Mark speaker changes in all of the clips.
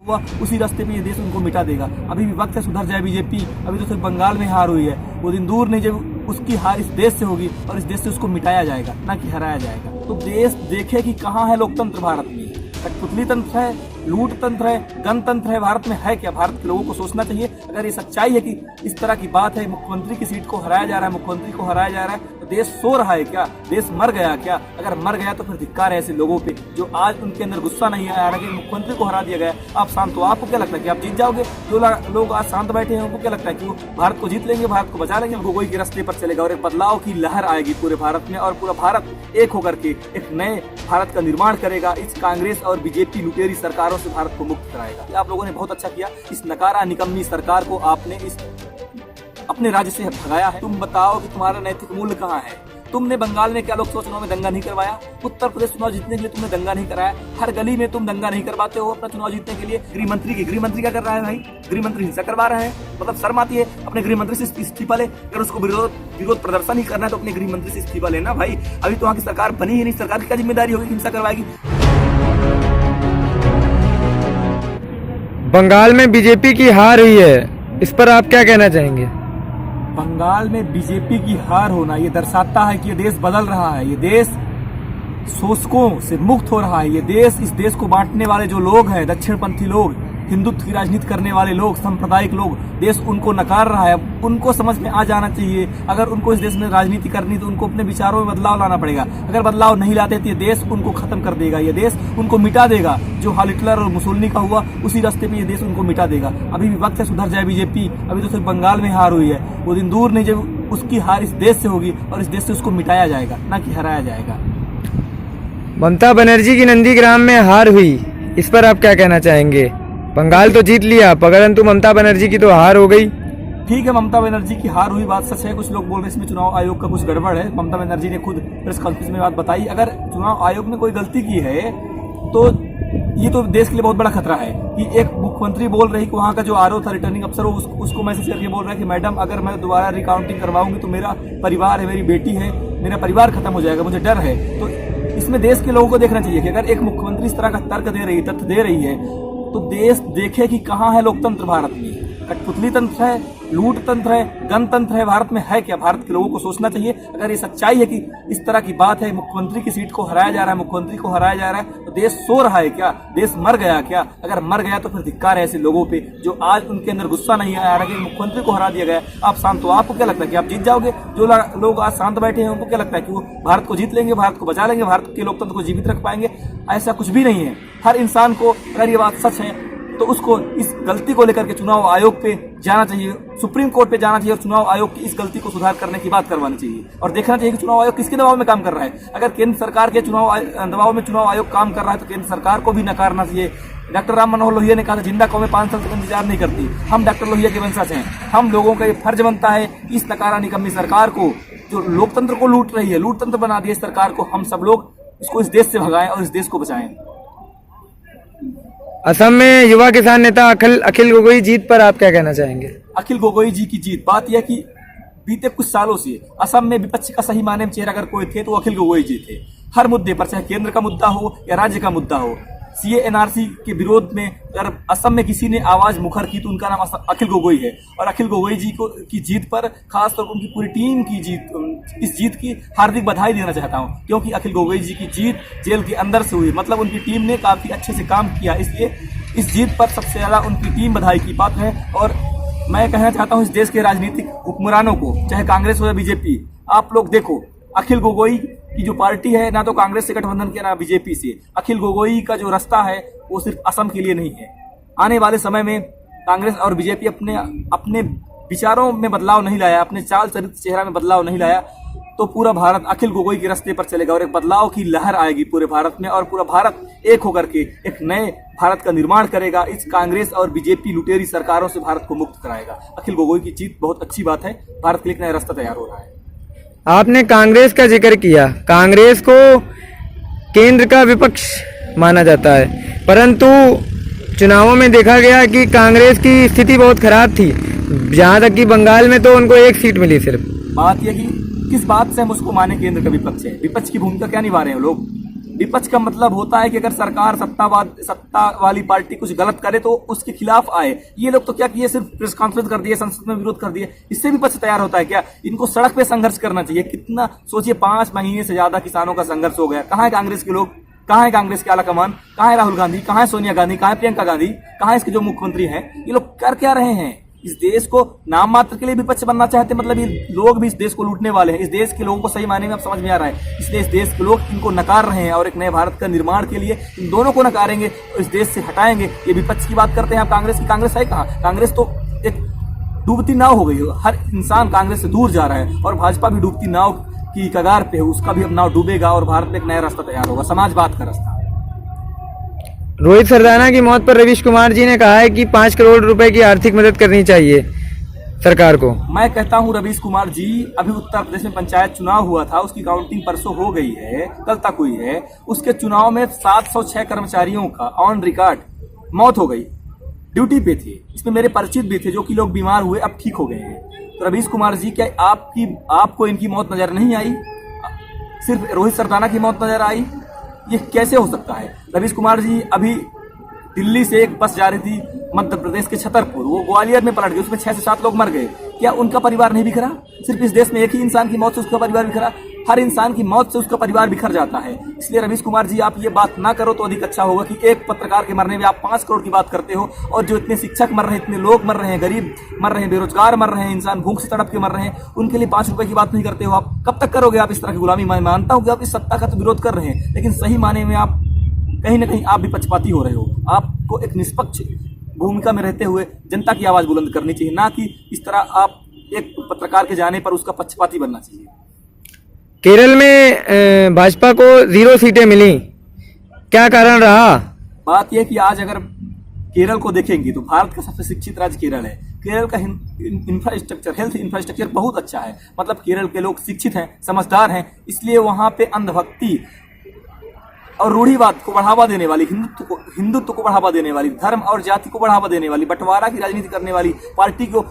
Speaker 1: हुआ उसी रास्ते पे ये देश उनको मिटा देगा। अभी भी वक्त है, सुधर जाए बीजेपी। अभी तो सिर्फ बंगाल में हार हुई है, वो दिन दूर नहीं जब उसकी हार इस देश से होगी और इस देश से उसको मिटाया जाएगा, ना कि हराया जाएगा। तो देश देखे कि कहाँ है लोकतंत्र भारत में। कठपुतली तंत्र है, लूट तंत्र है, गणतंत्र है, भारत में है क्या? भारत के लोगों को सोचना चाहिए। अगर ये सच्चाई है कि इस तरह की बात है, मुख्यमंत्री की सीट को हराया जा रहा है, मुख्यमंत्री को हराया जा रहा है, तो देश सो रहा है क्या? देश मर गया क्या? अगर मर गया तो फिर धिक्कार है ऐसे लोगों पे जो आज उनके अंदर गुस्सा नहीं आया कि मुख्यमंत्री को हरा दिया गया। आप शांत हो, आपको क्या लगता है कि आप जीत जाओगे? जो लोग आज शांत बैठे हैं उनको क्या लगता है कि वो भारत को जीत लेंगे, भारत को बचा लेंगे? गोगोई के रास्ते पर चलेगा और एक बदलाव की लहर आएगी पूरे भारत में और पूरा भारत एक होकर के एक नए भारत का निर्माण करेगा। इस कांग्रेस और बीजेपी लुटेरी सरकारों से भारत को मुक्त कराएगा। आप लोगों ने बहुत अच्छा किया, इस नकारा निकम्मी सरकार को आपने इस अपने राज्य से भगाया है। तुम बताओ कि तुम्हारा नैतिक मूल्य कहाँ है? तुमने बंगाल में क्या लोकसभा चुनाव में दंगा नहीं करवाया? उत्तर प्रदेश चुनाव जीतने के लिए तुमने दंगा नहीं कराया? हर गली में तुम दंगा नहीं करवाते हो अपना चुनाव जीतने के लिए। गृहमंत्री क्या कर रहा है भाई? गृहमंत्री हिंसा करवा रहा है। मतलब शर्म आती है? अपने गृहमंत्री से इस्तीफा ले। अगर उसको विरोध प्रदर्शन ही करना है तो अपने गृहमंत्री से इस्तीफा लेना भाई। अभी तो वहाँ की सरकार बनी ही नहीं, सरकार की क्या जिम्मेदारी होगी हिंसा करवाएगी?
Speaker 2: बंगाल में बीजेपी की हार हुई है, इस पर आप क्या कहना चाहेंगे?
Speaker 1: बंगाल में बीजेपी की हार होना ये दर्शाता है कि ये देश बदल रहा है, ये देश शोषकों से मुक्त हो रहा है। ये देश, इस देश को बांटने वाले जो लोग हैं, दक्षिणपंथी लोग, हिंदुत्व की राजनीति करने वाले लोग, सांप्रदायिक लोग, देश उनको नकार रहा है। उनको समझ में आ जाना चाहिए, अगर उनको इस देश में राजनीति करनी तो उनको अपने विचारों में बदलाव लाना पड़ेगा। अगर बदलाव नहीं लाते तो ये देश उनको खत्म कर देगा, ये देश उनको मिटा देगा। जो हाल हिटलर और मुसोलिनी का हुआ उसी रास्ते पे ये देश उनको मिटा देगा। अभी भी वक्त है, सुधर जाए बीजेपी। अभी तो सिर्फ बंगाल में हार हुई है, वो दिन दूर नहीं जब उसकी हार इस देश से होगी और इस देश से उसको मिटाया जाएगा, ना कि हराया जाएगा।
Speaker 2: ममता बनर्जी की नंदीग्राम में हार हुई, इस पर आप क्या कहना चाहेंगे? बंगाल तो जीत लिया परंतु ममता बनर्जी की तो हार हो गई।
Speaker 1: ठीक है, ममता बनर्जी की हार हुई, बात सच है। कुछ लोग बोल रहे हैं इसमें चुनाव आयोग का कुछ गड़बड़ है। ममता बनर्जी ने खुद प्रेस कॉन्फ्रेंस में बात बताई। अगर चुनाव आयोग ने कोई गलती की है तो ये तो देश के लिए बहुत बड़ा खतरा है कि एक मुख्यमंत्री बोल रही कि वहाँ का जो आरओ था, रिटर्निंग अफसर, उसको मैसेज करके बोल रहा है कि मैडम अगर मैं दोबारा रिकाउंटिंग करवाऊंगी तो मेरा परिवार है, मेरी बेटी है, मेरा परिवार खत्म हो जाएगा, मुझे डर है। तो इसमें देश के लोगों को देखना चाहिए कि अगर एक मुख्यमंत्री इस तरह का तर्क दे रही है, तथ्य दे रही है, तो देश देखे कि कहाँ है लोकतंत्र भारत में। कठपुतली तंत्र है, लूट तंत्र है, गणतंत्र है, भारत में है क्या? भारत के लोगों को सोचना चाहिए। अगर ये सच्चाई है कि इस तरह की बात है, मुख्यमंत्री की सीट को हराया जा रहा है, मुख्यमंत्री को हराया जा रहा है, तो देश सो रहा है क्या? देश मर गया क्या? अगर मर गया तो फिर धिक्कार है ऐसे लोगों पे जो आज उनके अंदर गुस्सा नहीं आया कि मुख्यमंत्री को हरा दिया गया। आप शांत हो, आपको क्या लगता है कि आप जीत जाओगे? जो लोग आज शांत बैठे हैं उनको क्या लगता है कि वो भारत को जीत लेंगे, भारत को बचा लेंगे, भारत के लोकतंत्र को जीवित रख पाएंगे? ऐसा कुछ भी नहीं है। हर इंसान को, अगर ये बात सच है तो उसको इस गलती को लेकर के चुनाव आयोग पे जाना चाहिए, सुप्रीम कोर्ट पे जाना चाहिए और चुनाव आयोग की इस गलती को सुधार करने की बात करवानी चाहिए और देखना चाहिए कि चुनाव आयोग किसके दबाव में काम कर रहा है। अगर केंद्र सरकार के दबाव में चुनाव आयोग काम कर रहा है तो केंद्र सरकार को भी नकारना चाहिए। डॉक्टर राम मनोहर लोहिया ने कहा था जिंदा कौमें 5 साल तक इंतजार नहीं करती। हम डॉक्टर लोहिया के वंशज हैं। हम लोगों का ये फर्ज बनता है इस नकारा निकम्मी सरकार को, जो लोकतंत्र को लूट रही है, लूट तंत्र बना दिया सरकार को, हम सब लोग इसको इस देश से भगाएं और इस देश को बचाएं।
Speaker 2: असम में युवा किसान नेता अखिल गोगोई जीत पर आप क्या कहना चाहेंगे?
Speaker 1: अखिल गोगोई जी की जीत, बात यह कि बीते कुछ सालों से असम में विपक्ष का सही माने में चेहरा अगर कोई थे तो वो अखिल गोगोई जी थे। हर मुद्दे पर, चाहे केंद्र का मुद्दा हो या राज्य का मुद्दा हो, सीए एनआरसी के विरोध में अगर असम में किसी ने आवाज मुखर की तो उनका नाम अखिल गोगोई है। और अखिल गोगोई जी की जीत पर खासतौर पर उनकी पूरी टीम की जीत, इस जीत की हार्दिक बधाई देना चाहता हूं, क्योंकि अखिल गोगोई जी की जीत जेल के अंदर से हुई। मतलब उनकी टीम ने काफी अच्छे से काम किया, इसलिए इस जीत पर सबसे ज्यादा उनकी टीम बधाई की पात्र है। और मैं कहना चाहता हूं इस देश के राजनीतिक हुक्मरानों को, चाहे कांग्रेस हो या बीजेपी, आप लोग देखो अखिल गोगोई की जो पार्टी है, ना तो कांग्रेस से गठबंधन किया ना बीजेपी से। अखिल गोगोई का जो रास्ता है वो सिर्फ असम के लिए नहीं है। आने वाले समय में कांग्रेस और बीजेपी अपने विचारों में बदलाव नहीं लाया, अपने चाल चरित्र चेहरा में बदलाव नहीं लाया, तो पूरा भारत अखिल गोगोई के रास्ते पर चलेगा और एक बदलाव की लहर आएगी पूरे भारत में और पूरा भारत एक होकर के एक नए भारत का निर्माण करेगा। इस कांग्रेस और बीजेपी लुटेरी सरकारों से भारत को मुक्त कराएगा। अखिल गोगोई की जीत बहुत अच्छी बात है, भारत के लिए एक नया रास्ता तैयार हो रहा है।
Speaker 2: आपने कांग्रेस का जिक्र किया, कांग्रेस को केंद्र का विपक्ष माना जाता है, परंतु चुनावों में देखा गया कि कांग्रेस की स्थिति बहुत खराब थी। जहां तक कि बंगाल में तो उनको 1 सीट मिली सिर्फ।
Speaker 1: बात यह कि किस बात से हम उसको माने केंद्र का विपक्ष है? विपक्ष की भूमिका क्या निभा रहे हैं लोग? विपक्ष का मतलब होता है कि अगर सरकार सत्ता वाली पार्टी कुछ गलत करे तो उसके खिलाफ आए। ये लोग तो क्या किए, सिर्फ प्रेस कॉन्फ्रेंस कर दिए, संसद में विरोध कर दिए। इससे विपक्ष तैयार होता है क्या? इनको सड़क पे संघर्ष करना चाहिए। कितना सोचिए, 5 महीने से ज्यादा किसानों का संघर्ष हो गया। कहाँ है कांग्रेस के लोग? कहाँ है कांग्रेस के आला कमान? कहाँ है राहुल गांधी? कहाँ है सोनिया गांधी? कहाँ है प्रियंका गांधी? कहाँ है इसके जो मुख्यमंत्री हैं? ये लोग कर क्या रहे हैं? इस देश को नाम मात्र के लिए विपक्ष बनना चाहते, मतलब ये लोग भी इस देश को लूटने वाले हैं। इस देश के लोगों को सही मायने में अब समझ में आ रहा है, इसलिए इस देश के लोग इनको नकार रहे हैं और एक नए भारत का निर्माण के लिए इन दोनों को नकारेंगे और इस देश से हटाएंगे। ये विपक्ष की बात करते हैं आप कांग्रेस की। कांग्रेस है कहाँ? कांग्रेस तो एक डूबती नाव हो गई है। हर इंसान कांग्रेस से दूर जा रहा है और भाजपा भी डूबती नाव की कगार पे है। उसका भी अब नाव डूबेगा और भारत में एक नया रास्ता तैयार होगा, समाजवाद का रास्ता।
Speaker 2: रोहित सरदाना की मौत पर रवीश कुमार जी ने कहा है कि 5 करोड़ रुपए की आर्थिक मदद करनी चाहिए सरकार को।
Speaker 1: मैं कहता हूं रवीश कुमार जी, अभी उत्तर प्रदेश में पंचायत चुनाव हुआ था, उसकी काउंटिंग परसों हो गई है, कल तक हुई है। उसके चुनाव में 706 कर्मचारियों का ऑन रिकॉर्ड मौत हो गई, ड्यूटी पे थे। इसमें मेरे परिचित भी थे जो कि लोग बीमार हुए, अब ठीक हो गए हैं। तो रवीश कुमार जी, क्या आपको इनकी मौत नजर नहीं आई? सिर्फ रोहित सरदाना की मौत नजर आई? ये कैसे हो सकता है? रवीश कुमार जी, अभी दिल्ली से एक बस जा रही थी मध्य प्रदेश के छतरपुर, वो ग्वालियर में पलट गई, उसमें 6 से 7 लोग मर गए। क्या उनका परिवार नहीं बिखरा? सिर्फ इस देश में एक ही इंसान की मौत से उसका परिवार बिखरा? हर इंसान की मौत से उसका परिवार बिखर जाता है। इसलिए रवीश कुमार जी, आप ये बात ना करो तो अधिक अच्छा होगा कि एक पत्रकार के मरने में आप 5 करोड़ की बात करते हो और जो इतने शिक्षक मर रहे हैं, इतने लोग मर रहे हैं, गरीब मर रहे हैं, बेरोजगार मर रहे हैं, इंसान भूख से तड़प के मर रहे हैं, उनके लिए 5 रुपए की बात नहीं करते हो। आप कब तक करोगे आप इस तरह की गुलामी? मैं मानता हूं कि आप इस सत्ता का तो विरोध कर रहे हैं, लेकिन सही माने में आप कहीं ना कहीं आप भी पक्षपाती हो रहे हो। आपको एक निष्पक्ष भूमिका में रहते हुए जनता की आवाज बुलंद करनी चाहिए, ना कि इस तरह आप एक पत्रकार के जाने पर उसका पक्षपाती बनना चाहिए।
Speaker 2: केरल में भाजपा को 0 सीटें मिली, क्या कारण रहा?
Speaker 1: बात यह कि आज अगर केरल को देखेंगे तो भारत का सबसे शिक्षित राज्य केरल है। केरल का इंफ्रास्ट्रक्चर, हेल्थ इंफ्रास्ट्रक्चर बहुत अच्छा है। मतलब केरल के लोग शिक्षित हैं, समझदार हैं, इसलिए वहां पे अंधभक्ति और रूढ़िवाद को बढ़ावा देने वाली, हिंदुत्व को बढ़ावा देने वाली, धर्म और जाति को बढ़ावा देने वाली, बंटवारा की राजनीति करने वाली पार्टी को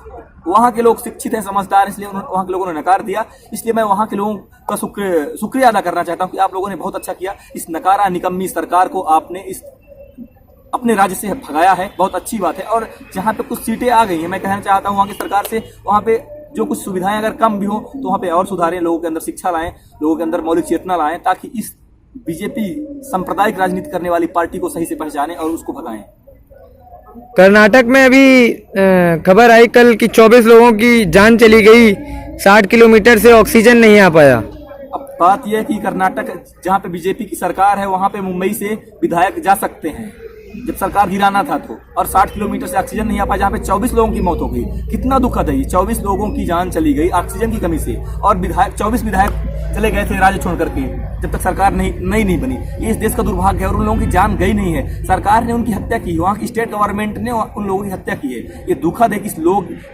Speaker 1: वहां के लोग शिक्षित हैं, समझदार, इसलिए वहां के लोगों ने नकार दिया। इसलिए मैं वहां के लोगों का शुक्रिया अदा करना चाहता हूं कि आप लोगों ने बहुत अच्छा किया। इस नकारा निकम्मी सरकार को आपने इस अपने राज्य से भगाया है, बहुत अच्छी बात है। और जहां पे कुछ सीटें आ गई हैं, मैं कहना चाहता हूं वहां की सरकार से, वहां पे जो कुछ सुविधाएं अगर कम भी हो तो वहां पे और सुधारें, लोगों के अंदर शिक्षा लाएं, लोगों के अंदर मौलिक चेतना लाएं, ताकि इस बीजेपी सांप्रदायिक राजनीति करने वाली पार्टी को सही से पहचाने और उसको भगाएं।
Speaker 2: कर्नाटक में अभी खबर आई कल कि 24 लोगों की जान चली गई, 60 किलोमीटर से ऑक्सीजन नहीं आ पाया।
Speaker 1: अब बात यह है कि कर्नाटक जहां पे बीजेपी की सरकार है, वहां पे मुंबई से विधायक जा सकते हैं जब सरकार गिराना था तो, और 60 किलोमीटर से ऑक्सीजन नहीं आ पाया, जहां पे 24 लोगों की मौत हो गई। कितना दुखद है, 24 लोगों की जान चली गई ऑक्सीजन की कमी से, और 24 विधायक चले गए थे राज्य छोड़ करके जब तक सरकार नहीं बनी। ये इस देश का दुर्भाग्य है और उन लोगों की जान गई नहीं है, सरकार ने उनकी हत्या की, वहाँ की स्टेट गवर्नमेंट ने उन लोगों की हत्या की है। ये दुखद है कि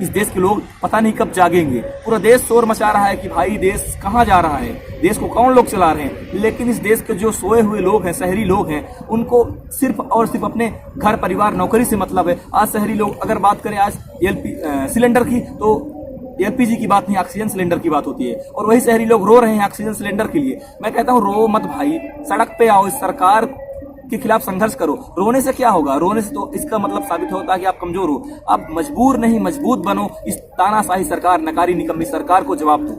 Speaker 1: इस देश के लोग पता नहीं कब जागेंगे। पूरा देश शोर मचा रहा है कि भाई देश कहाँ जा रहा है, देश को कौन लोग चला रहे हैं, लेकिन इस देश के जो सोए हुए लोग हैं, शहरी लोग हैं, उनको सिर्फ और सिर्फ अपने घर परिवार नौकरी से मतलब है। आज शहरी लोग, अगर बात करें आज सिलेंडर की, तो एलपीजी की बात नहीं, ऑक्सीजन सिलेंडर की बात होती है, और वही शहरी लोग रो रहे हैं ऑक्सीजन सिलेंडर के लिए। मैं कहता हूं रो मत भाई, सड़क पे आओ, इस सरकार के खिलाफ संघर्ष करो। रोने से क्या होगा? रोने से तो इसका मतलब साबित होता है कि आप कमजोर हो। आप मजबूर नहीं, मजबूत बनो। इस तानाशाही सरकार, नकारी निकम्मी सरकार को जवाब दो।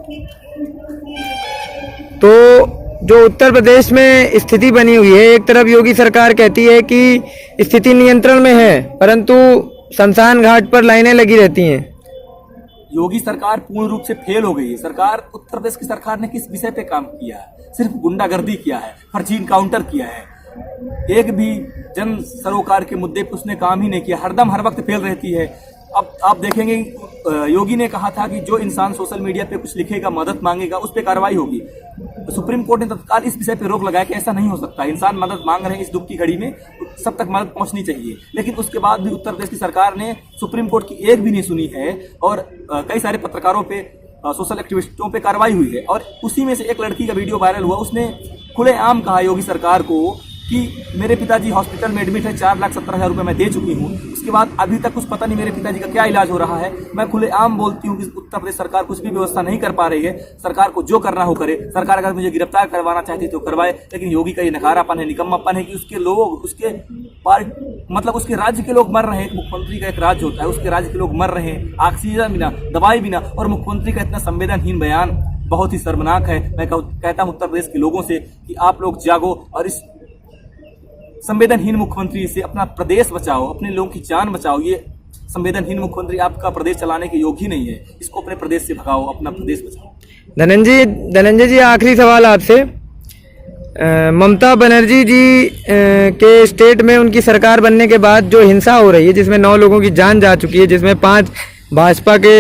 Speaker 2: तो जो उत्तर प्रदेश में स्थिति बनी हुई है, एक तरफ योगी सरकार कहती है कि स्थिति नियंत्रण में है, परंतु शमशान घाट पर लाइनें लगी रहती हैं।
Speaker 1: योगी सरकार पूर्ण रूप से फेल हो गई है। सरकार, उत्तर प्रदेश की सरकार ने किस विषय पे काम किया है? सिर्फ गुंडागर्दी किया है, फर्जी इनकाउंटर किया है, एक भी जन सरोकार के मुद्दे पर उसने काम ही नहीं किया। हरदम हर वक्त फेल रहती है। अब आप देखेंगे, योगी ने कहा था कि जो इंसान सोशल मीडिया पे कुछ लिखेगा, मदद मांगेगा, उस पर कार्रवाई होगी। सुप्रीम कोर्ट ने तत्काल इस विषय पे रोक लगाया कि ऐसा नहीं हो सकता, इंसान मदद मांग रहे हैं इस दुख की घड़ी में, सब तक मदद पहुंचनी चाहिए। लेकिन उसके बाद भी उत्तर प्रदेश की सरकार ने सुप्रीम कोर्ट की एक भी नहीं सुनी है, और कई सारे पत्रकारों पे, सोशल एक्टिविस्टों पे कार्रवाई हुई है। और उसी में से एक लड़की का वीडियो वायरल हुआ, उसने खुलेआम कहा योगी सरकार को कि मेरे पिताजी हॉस्पिटल में एडमिट है, 4,70,000 रुपये मैं दे चुकी हूँ। उसके बाद अभी तक कुछ पता नहीं मेरे पिताजी का क्या इलाज हो रहा है। मैं खुलेआम बोलती हूँ कि उत्तर प्रदेश सरकार कुछ भी व्यवस्था नहीं कर पा रही है। सरकार को जो करना हो करे। सरकार अगर मुझे गिरफ्तार करवाना चाहती तो करवाए, लेकिन योगी का ये नकारापन है, निकम्मापन है कि उसके लोग, उसके मतलब उसके राज्य के लोग मर रहे हैं। मुख्यमंत्री का एक राज्य होता है, उसके राज्य के लोग मर रहे हैं ऑक्सीजन बिना, दवाई बिना, और मुख्यमंत्री का इतना संवेदनहीन बयान बहुत ही शर्मनाक है। मैं कहता हूं उत्तर प्रदेश के लोगों से कि आप लोग जागो और इस संवेदनहीन मुख्यमंत्री से अपना प्रदेश बचाओ, अपने लोगों की जान बचाओ। ये संवेदनहीन मुख्यमंत्री आपका प्रदेश चलाने के योग्य ही नहीं है। इसको अपने प्रदेश से भगाओ, अपना प्रदेश बचाओ।
Speaker 2: धनंजय जी, आखिरी सवाल आपसे। ममता बनर्जी जी के स्टेट में उनकी सरकार बनने के बाद जो हिंसा हो रही है, जिसमें 9 लोगों की जान जा चुकी है, जिसमें 5 भाजपा के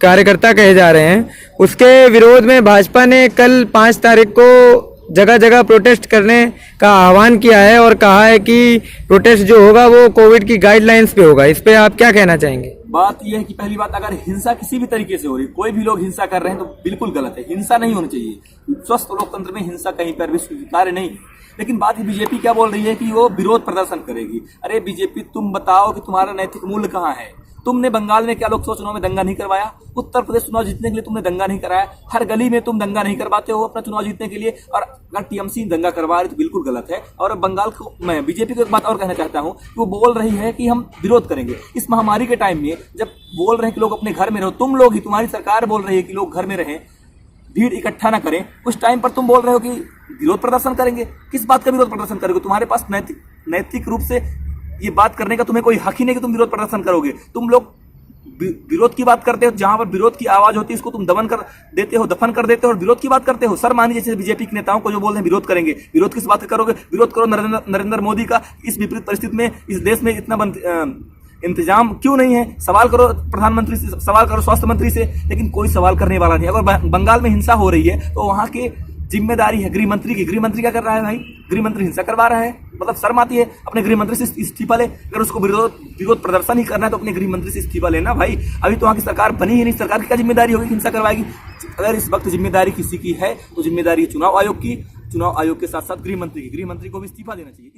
Speaker 2: कार्यकर्ता कहे जा रहे हैं, उसके विरोध में भाजपा ने कल 5 तारीख को जगह जगह प्रोटेस्ट करने का आह्वान किया है और कहा है कि प्रोटेस्ट जो होगा वो कोविड की गाइडलाइंस पे होगा। इस पे आप क्या कहना चाहेंगे?
Speaker 1: बात यह है कि पहली बात, अगर हिंसा किसी भी तरीके से हो रही, कोई भी लोग हिंसा कर रहे हैं तो बिल्कुल गलत है। हिंसा नहीं होनी चाहिए। स्वस्थ लोकतंत्र में हिंसा कहीं पर भी स्वीकार्य नहीं। लेकिन बात बीजेपी क्या बोल रही है कि वो विरोध प्रदर्शन करेगी। अरे बीजेपी, तुम बताओ कि तुम्हारा नैतिक मूल्य कहाँ है? तुमने बंगाल में क्या लोकसभा चुनाव में दंगा नहीं करवाया? उत्तर प्रदेश चुनाव जीतने के लिए तुमने दंगा नहीं कराया? हर गली में तुम दंगा नहीं करवाते हो अपना चुनाव जीतने के लिए, और अगर टीएमसी दंगा करवा रही तो बिल्कुल गलत है। और बंगाल को, मैं बीजेपी को एक बात और कहना चाहता हूं कि वो बोल रही है कि हम विरोध करेंगे। इस महामारी के टाइम में जब बोल रहे हैं कि लोग अपने घर में रहो, तुम लोग ही, तुम्हारी सरकार बोल रही है कि लोग घर में रहें, भीड़ इकट्ठा ना करें, उस टाइम पर तुम बोल रहे हो कि विरोध प्रदर्शन करेंगे। किस बात का विरोध प्रदर्शन करोगे? तुम्हारे पास नैतिक रूप से ये बात करने का तुम्हें कोई हक ही नहीं कि तुम विरोध प्रदर्शन करोगे। तुम लोग विरोध की बात करते हो, जहां पर विरोध की आवाज होती है इसको तुम दफन कर देते हो, और विरोध की बात करते हो। सर मानिए जैसे बीजेपी के नेताओं को जो बोल रहे हैं विरोध करेंगे, विरोध किस बात का करोगे? विरोध करो नरेंद्र मोदी का। इस विपरीत परिस्थिति में इस देश में इतना इंतजाम क्यों नहीं है? सवाल करो प्रधानमंत्री से, सवाल करो स्वास्थ्य मंत्री से, लेकिन कोई सवाल करने वाला नहीं। अगर बंगाल में हिंसा हो रही है तो वहां के जिम्मेदारी है गृह मंत्री की। गृह मंत्री क्या कर रहा है भाई? गृह मंत्री हिंसा करवा रहा है, मतलब शर्म आती है। अपने गृह मंत्री से इस्तीफा ले। अगर उसको विरोध प्रदर्शन ही करना है तो अपने गृह मंत्री से इस्तीफा लेना भाई। अभी तो वहां की सरकार बनी ही नहीं, सरकार की क्या जिम्मेदारी होगी हिंसा करवाएगी? अगर इस वक्त जिम्मेदारी किसी की है तो जिम्मेदारी चुनाव आयोग की, चुनाव आयोग के साथ साथ गृह मंत्री की। गृह मंत्री को भी इस्तीफा देना चाहिए।